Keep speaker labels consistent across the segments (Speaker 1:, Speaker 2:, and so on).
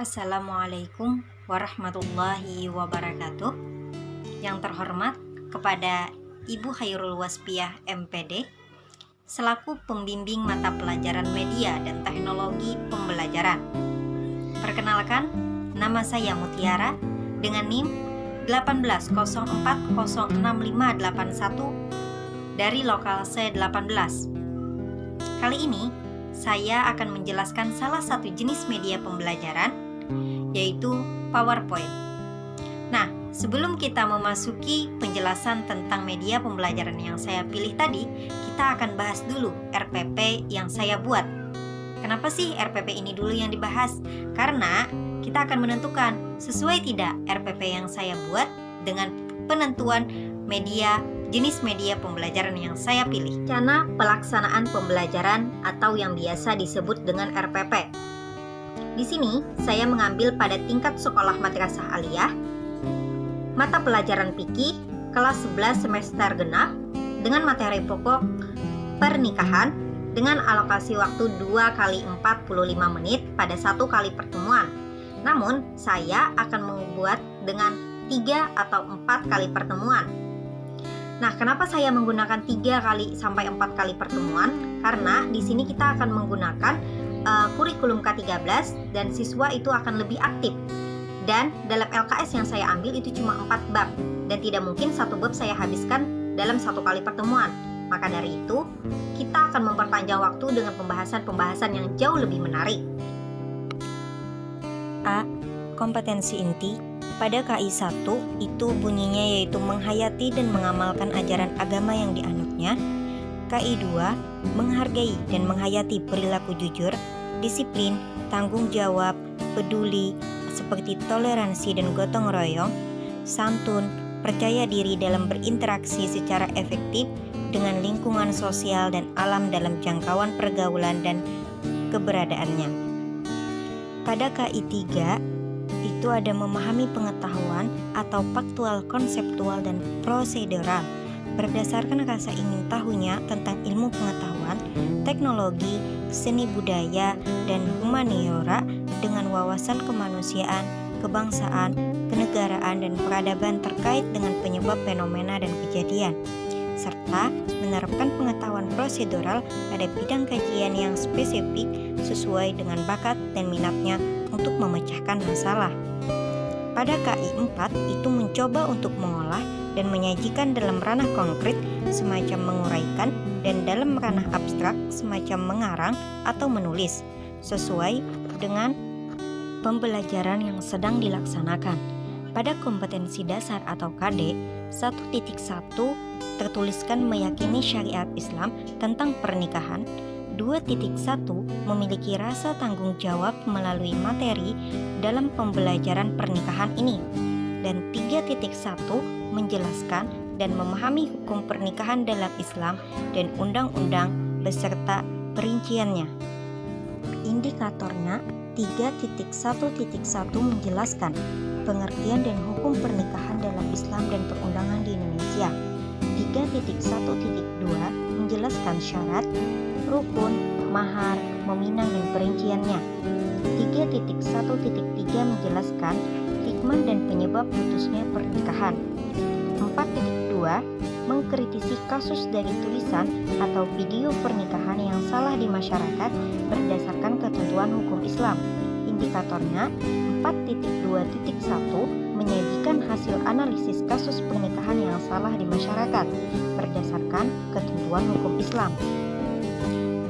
Speaker 1: Assalamualaikum warahmatullahi wabarakatuh. Yang terhormat kepada Ibu Khairul Waspiah MPD selaku pembimbing mata pelajaran media dan teknologi pembelajaran. Perkenalkan, nama saya Mutiara dengan NIM 180406581 dari lokal C18. Kali ini saya akan menjelaskan salah satu jenis media pembelajaran, yaitu PowerPoint. Nah, sebelum kita memasuki penjelasan tentang media pembelajaran yang saya pilih tadi, kita akan bahas dulu RPP yang saya buat. Kenapa sih RPP ini dulu yang dibahas? Karena kita akan menentukan sesuai tidak RPP yang saya buat dengan penentuan jenis media pembelajaran yang saya pilih. Rencana pelaksanaan pembelajaran atau yang biasa disebut dengan RPP. Di sini saya mengambil pada tingkat sekolah madrasah aliyah, mata pelajaran fikih kelas 11 semester genap dengan materi pokok pernikahan dengan alokasi waktu 2 kali 45 menit pada 1 kali pertemuan. Namun saya akan membuat dengan 3 atau 4 kali pertemuan. Nah, kenapa saya menggunakan 3 kali sampai 4 kali pertemuan? Karena di sini kita akan menggunakan kurikulum K13 dan siswa itu akan lebih aktif. Dan dalam LKS yang saya ambil itu cuma 4 bab dan tidak mungkin satu bab saya habiskan dalam 1 kali pertemuan. Maka dari itu, kita akan memperpanjang waktu dengan pembahasan-pembahasan yang jauh lebih menarik. A. Kompetensi inti. Pada KI 1 itu bunyinya yaitu menghayati dan mengamalkan ajaran agama yang dianutnya. KI 2 menghargai dan menghayati perilaku jujur, disiplin, tanggung jawab, peduli seperti toleransi dan gotong royong, santun, percaya diri dalam berinteraksi secara efektif dengan lingkungan sosial dan alam dalam jangkauan pergaulan dan keberadaannya. Pada KI 3 itu ada memahami pengetahuan atau faktual, konseptual, dan prosedural berdasarkan rasa ingin tahunya tentang ilmu pengetahuan, teknologi, seni budaya, dan humaniora dengan wawasan kemanusiaan, kebangsaan, kenegaraan, dan peradaban terkait dengan penyebab fenomena dan kejadian, serta menerapkan pengetahuan prosedural pada bidang kajian yang spesifik sesuai dengan bakat dan minatnya untuk memecahkan masalah. Pada KI 4 itu mencoba untuk mengolah dan menyajikan dalam ranah konkret semacam menguraikan dan dalam ranah abstrak semacam mengarang atau menulis sesuai dengan pembelajaran yang sedang dilaksanakan. Pada kompetensi dasar atau KD 1.1 tertuliskan meyakini syariat Islam tentang pernikahan. 2.1 memiliki rasa tanggung jawab melalui materi dalam pembelajaran pernikahan ini. Dan 3.1 menjelaskan dan memahami hukum pernikahan dalam Islam dan undang-undang beserta perinciannya. Indikatornya 3.1.1 menjelaskan pengertian dan hukum pernikahan dalam Islam dan perundangan di Indonesia. 3.1.2 menjelaskan syarat, rukun, mahar, meminang, dan perinciannya. 3.1.3 menjelaskan hikmah dan penyebab putusnya pernikahan. 4.2 mengkritisi kasus dari tulisan atau video pernikahan yang salah di masyarakat berdasarkan ketentuan hukum Islam. Indikatornya 4.2.1 menyajikan hasil analisis kasus pernikahan yang salah di masyarakat berdasarkan ketentuan hukum Islam.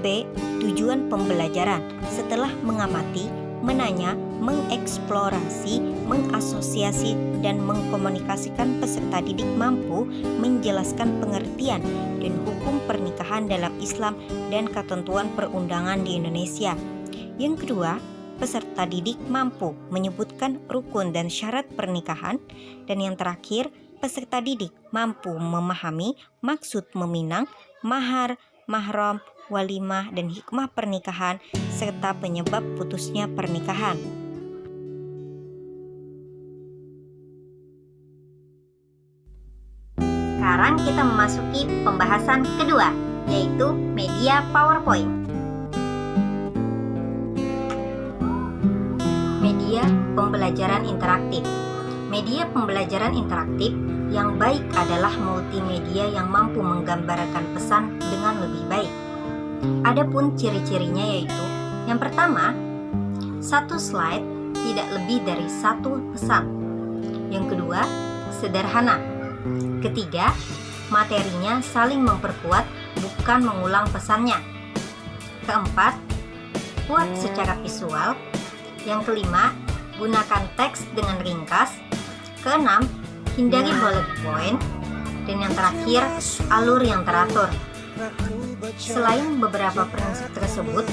Speaker 1: B. Tujuan pembelajaran. Setelah mengamati, menanya, mengeksplorasi, mengasosiasi, dan mengkomunikasikan peserta didik mampu menjelaskan pengertian dan hukum pernikahan dalam Islam dan ketentuan perundangan di Indonesia. Yang kedua, peserta didik mampu menyebutkan rukun dan syarat pernikahan. Dan yang terakhir, peserta didik mampu memahami maksud meminang, mahar, mahram, walimah, dan hikmah pernikahan serta penyebab putusnya pernikahan. Sekarang kita memasuki pembahasan kedua, yaitu media PowerPoint. Media media pembelajaran interaktif. Media pembelajaran interaktif yang baik adalah multimedia yang mampu menggambarkan pesan dengan lebih baik. Adapun ciri-cirinya yaitu, yang pertama, satu slide tidak lebih dari satu pesan. Yang kedua, sederhana. Ketiga, materinya saling memperkuat, bukan mengulang pesannya. Keempat, kuat secara visual. Yang kelima, gunakan teks dengan ringkas. Keenam, hindari bullet point. Dan yang terakhir, alur yang teratur. Selain beberapa prinsip tersebut,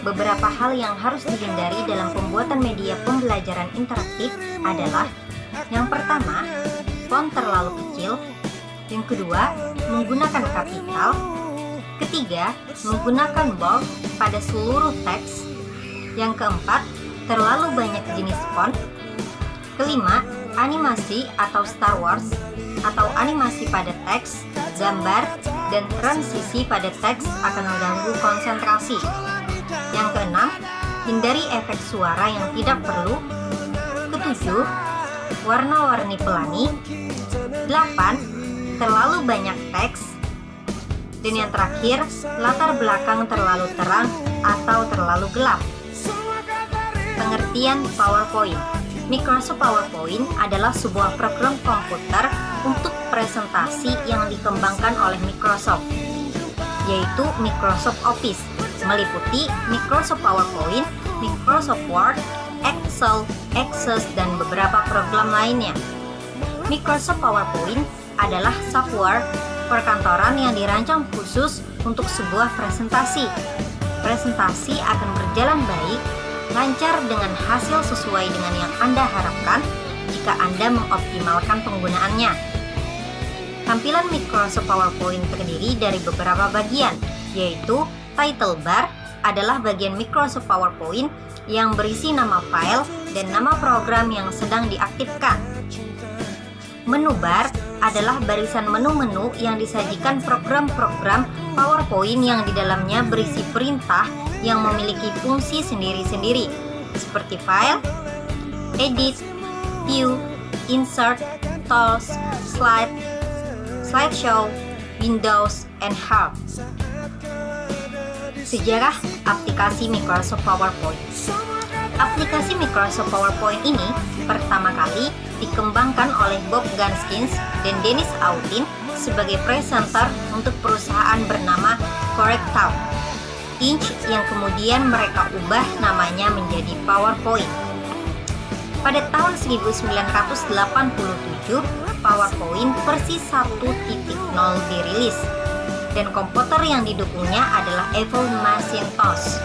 Speaker 1: beberapa hal yang harus dihindari dalam pembuatan media pembelajaran interaktif adalah: yang pertama, font terlalu kecil. Yang kedua, menggunakan kapital. Ketiga, menggunakan bold pada seluruh teks. Yang keempat, terlalu banyak jenis font. Kelima, animasi atau Star Wars atau animasi pada teks, gambar, dan transisi pada teks akan mengganggu konsentrasi. Yang keenam, hindari efek suara yang tidak perlu. Ketujuh, warna-warni pelangi. 8. Terlalu banyak teks. Dan yang terakhir, latar belakang terlalu terang atau terlalu gelap. Pengertian PowerPoint. Microsoft PowerPoint adalah sebuah program komputer untuk presentasi yang dikembangkan oleh Microsoft, yaitu Microsoft Office, meliputi Microsoft PowerPoint, Microsoft Word, Excel, Access, dan beberapa program lainnya. Microsoft PowerPoint adalah software perkantoran yang dirancang khusus untuk sebuah presentasi. Presentasi akan berjalan baik, lancar dengan hasil sesuai dengan yang Anda harapkan jika Anda mengoptimalkan penggunaannya. Tampilan Microsoft PowerPoint terdiri dari beberapa bagian, yaitu title bar adalah bagian Microsoft PowerPoint yang berisi nama file dan nama program yang sedang diaktifkan. Menu bar adalah barisan menu-menu yang disajikan program-program PowerPoint yang di dalamnya berisi perintah yang memiliki fungsi sendiri-sendiri, seperti file, edit, view, insert, tools, slide, slideshow, windows, and help. Sejarah aplikasi Microsoft PowerPoint. Aplikasi Microsoft PowerPoint ini pertama kali dikembangkan oleh Bob Gaskins dan Dennis Autin sebagai presenter untuk perusahaan bernama Correctal Inc. yang kemudian mereka ubah namanya menjadi PowerPoint. Pada tahun 1987, PowerPoint versi 1.0 dirilis, dan komputer yang didukungnya adalah Apple Macintosh.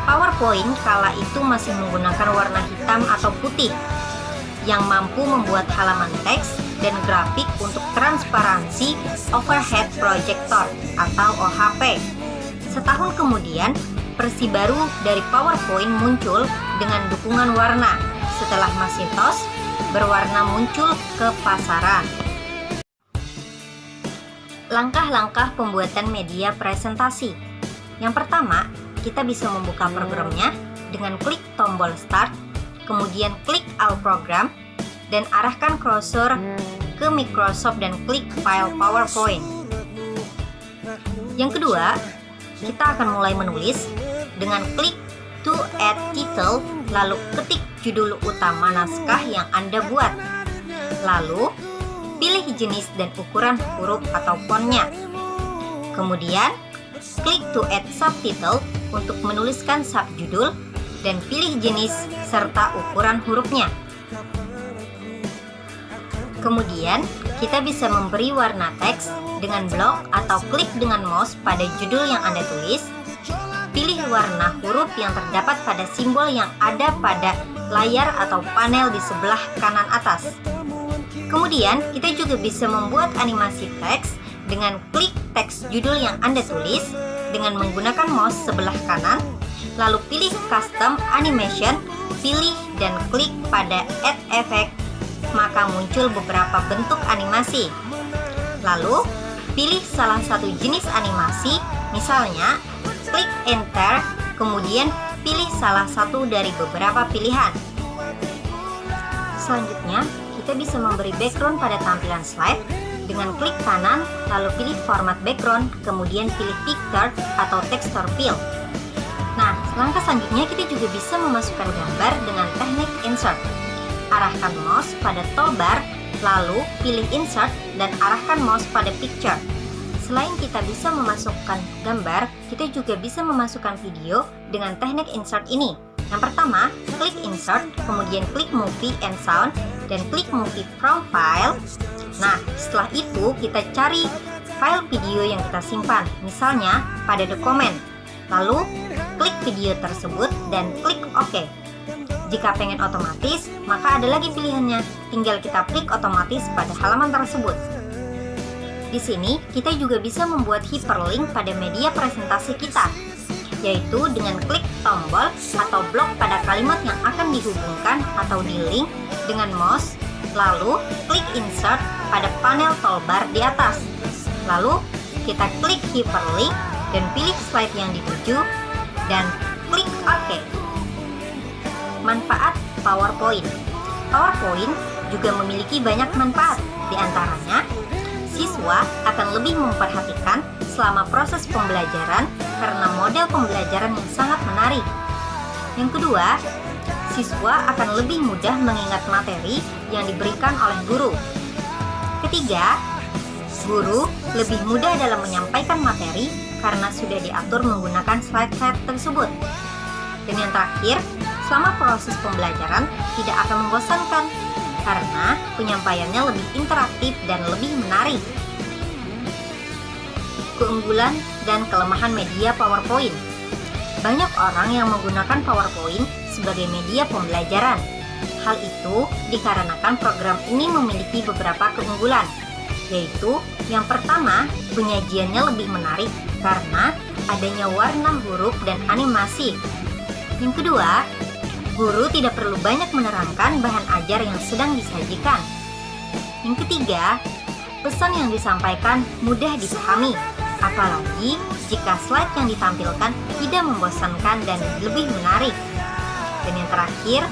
Speaker 1: PowerPoint kala itu masih menggunakan warna hitam atau putih yang mampu membuat halaman teks dan grafik untuk transparansi overhead projector atau OHP. Setahun kemudian, versi baru dari PowerPoint muncul dengan dukungan warna setelah Macintosh berwarna muncul ke pasaran. Langkah-langkah pembuatan media presentasi. Yang pertama, kita bisa membuka programnya dengan klik tombol Start, kemudian klik All Program, dan arahkan cursor ke Microsoft dan klik File PowerPoint. Yang kedua, kita akan mulai menulis dengan klik To Add Title, lalu ketik judul utama naskah yang Anda buat. Lalu, pilih jenis dan ukuran huruf atau fontnya. Kemudian, klik To Add Subtitle untuk menuliskan subjudul dan pilih jenis serta ukuran hurufnya. Kemudian, kita bisa memberi warna teks dengan blok atau klik dengan mouse pada judul yang Anda tulis. Pilih warna huruf yang terdapat pada simbol yang ada pada layar atau panel di sebelah kanan atas. Kemudian, kita juga bisa membuat animasi teks dengan klik teks judul yang Anda tulis dengan menggunakan mouse sebelah kanan, lalu pilih Custom Animation, pilih dan klik pada Add Effect, maka muncul beberapa bentuk animasi. Lalu, pilih salah satu jenis animasi, misalnya klik Enter, kemudian pilih salah satu dari beberapa pilihan. Selanjutnya, kita bisa memberi background pada tampilan slide dengan klik kanan, lalu pilih format background, kemudian pilih picture atau texture fill. Nah, langkah selanjutnya kita juga bisa memasukkan gambar dengan teknik insert. Arahkan mouse pada toolbar, lalu pilih insert dan arahkan mouse pada picture. Selain kita bisa memasukkan gambar, kita juga bisa memasukkan video dengan teknik insert ini. Yang pertama, klik insert, kemudian klik movie and sound, dan klik movie from file. Nah, setelah itu kita cari file video yang kita simpan, misalnya pada dokumen. Lalu, klik video tersebut dan klik OK. Jika pengen otomatis, maka ada lagi pilihannya, tinggal kita klik otomatis pada halaman tersebut. Di sini, kita juga bisa membuat hyperlink pada media presentasi kita, yaitu dengan klik tombol atau blok pada kalimat yang akan dihubungkan atau di-link dengan mouse, lalu klik insert pada panel toolbar di atas. Lalu, kita klik hyperlink dan pilih slide yang dituju, dan klik OK. Manfaat PowerPoint. PowerPoint juga memiliki banyak manfaat, di antaranya siswa akan lebih memperhatikan selama proses pembelajaran karena model pembelajaran yang sangat menarik. Yang kedua, siswa akan lebih mudah mengingat materi yang diberikan oleh guru. Ketiga, guru lebih mudah dalam menyampaikan materi karena sudah diatur menggunakan slide-slide tersebut. Dan yang terakhir, selama proses pembelajaran tidak akan membosankan karena penyampaiannya lebih interaktif dan lebih menarik. Keunggulan dan kelemahan media PowerPoint. Banyak orang yang menggunakan PowerPoint sebagai media pembelajaran. Hal itu dikarenakan program ini memiliki beberapa keunggulan, yaitu yang pertama, penyajiannya lebih menarik karena adanya warna huruf dan animasi. Yang kedua, guru tidak perlu banyak menerangkan bahan ajar yang sedang disajikan. Yang ketiga, pesan yang disampaikan mudah dipahami, apalagi jika slide yang ditampilkan tidak membosankan dan lebih menarik. Dan yang terakhir,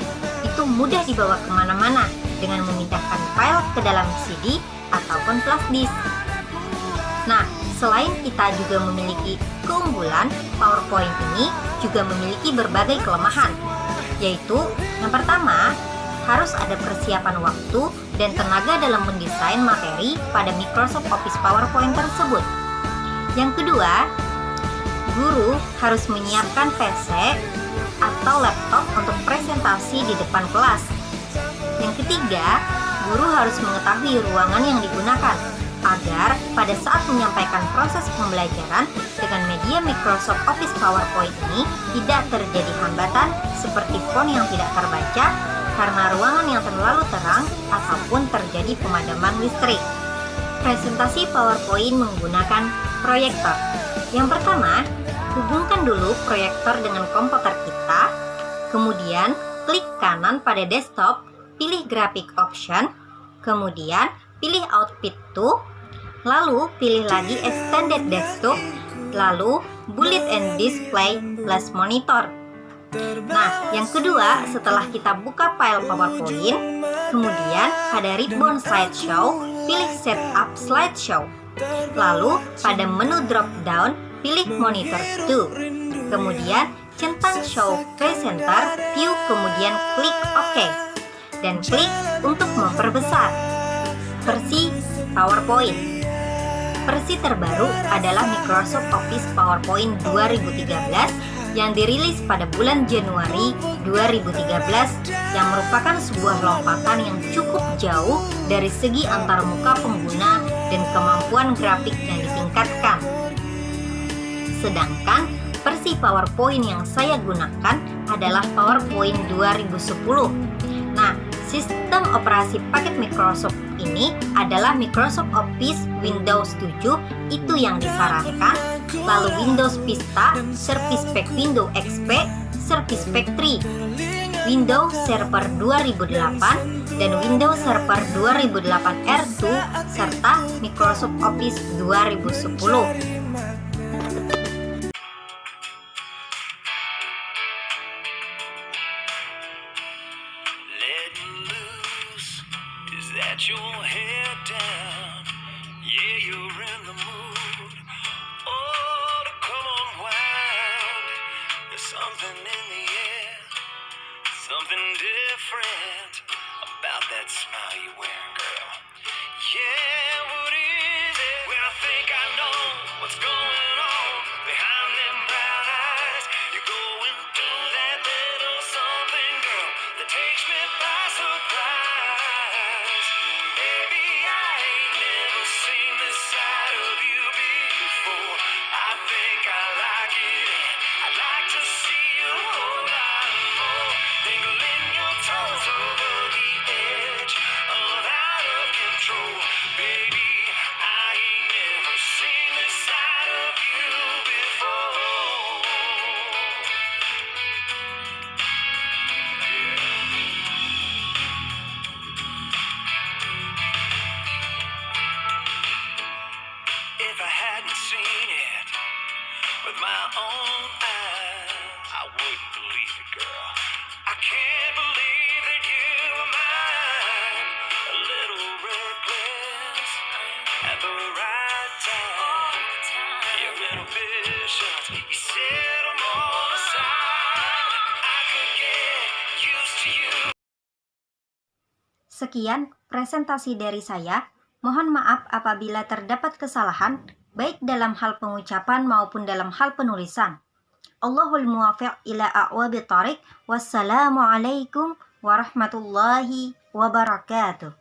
Speaker 1: itu mudah dibawa kemana-mana dengan memindahkan file ke dalam CD ataupun flash disk. Nah, selain kita juga memiliki keunggulan, PowerPoint ini juga memiliki berbagai kelemahan, yaitu yang pertama, harus ada persiapan waktu dan tenaga dalam mendesain materi pada Microsoft Office PowerPoint tersebut. Yang kedua, guru harus menyiapkan PC atau laptop untuk presentasi di depan kelas. Yang ketiga, guru harus mengetahui ruangan yang digunakan agar pada saat menyampaikan proses pembelajaran dengan media Microsoft Office PowerPoint ini tidak terjadi hambatan seperti font yang tidak terbaca karena ruangan yang terlalu terang ataupun terjadi pemadaman listrik. Presentasi PowerPoint menggunakan proyektor. Yang pertama, hubungkan dulu proyektor dengan komputer kita, kemudian klik kanan pada desktop, pilih graphic option, kemudian pilih output to, lalu pilih lagi extended desktop, lalu bullet and display plus monitor. Nah, yang kedua, setelah kita buka file PowerPoint, kemudian pada ribbon slideshow, pilih setup slideshow. Lalu pada menu drop down, pilih monitor 2. Kemudian centang show presenter view, kemudian klik OK. Dan klik untuk memperbesar. Versi PowerPoint. Versi terbaru adalah Microsoft Office PowerPoint 2013 yang dirilis pada bulan Januari 2013 yang merupakan sebuah lompatan yang cukup jauh dari segi antarmuka pengguna dan kemampuan grafik yang ditingkatkan. Sedangkan versi PowerPoint yang saya gunakan adalah PowerPoint 2010. Nah, sistem operasi paket Microsoft ini adalah Microsoft Office Windows 7, itu yang disarankan, lalu Windows Vista, Service Pack Windows XP, Service Pack 3, Windows Server 2008, dan Windows Server 2008 R2, serta Microsoft Office 2010.
Speaker 2: let your head down. Yeah, you're in the mood. Oh, to come unwind. There's something in the air, something different about that smile you're wearing, girl. Yeah, what is it? When I think I know what's going on behind them brown eyes, you're going through that little something, girl, that takes me by surprise. Baby, I ain't never seen this side of you before. I think I like it, and I'd like to see you a whole lot more. Dangling your toes over the edge of out of control. Baby, I ain't never seen this side of you before. If I hadn't seen it with my own eyes, I wouldn't believe it, girl. I can't believe that you were mine. A little reckless at the right time. Your inhibitions, you set them all aside. I could get used to you.
Speaker 1: Sekian presentasi dari saya. Mohon maaf apabila terdapat kesalahan, baik dalam hal pengucapan maupun dalam hal penulisan. Allahul muwafiq ila aqwabit thariq. Wassalamualaikum warahmatullahi wabarakatuh.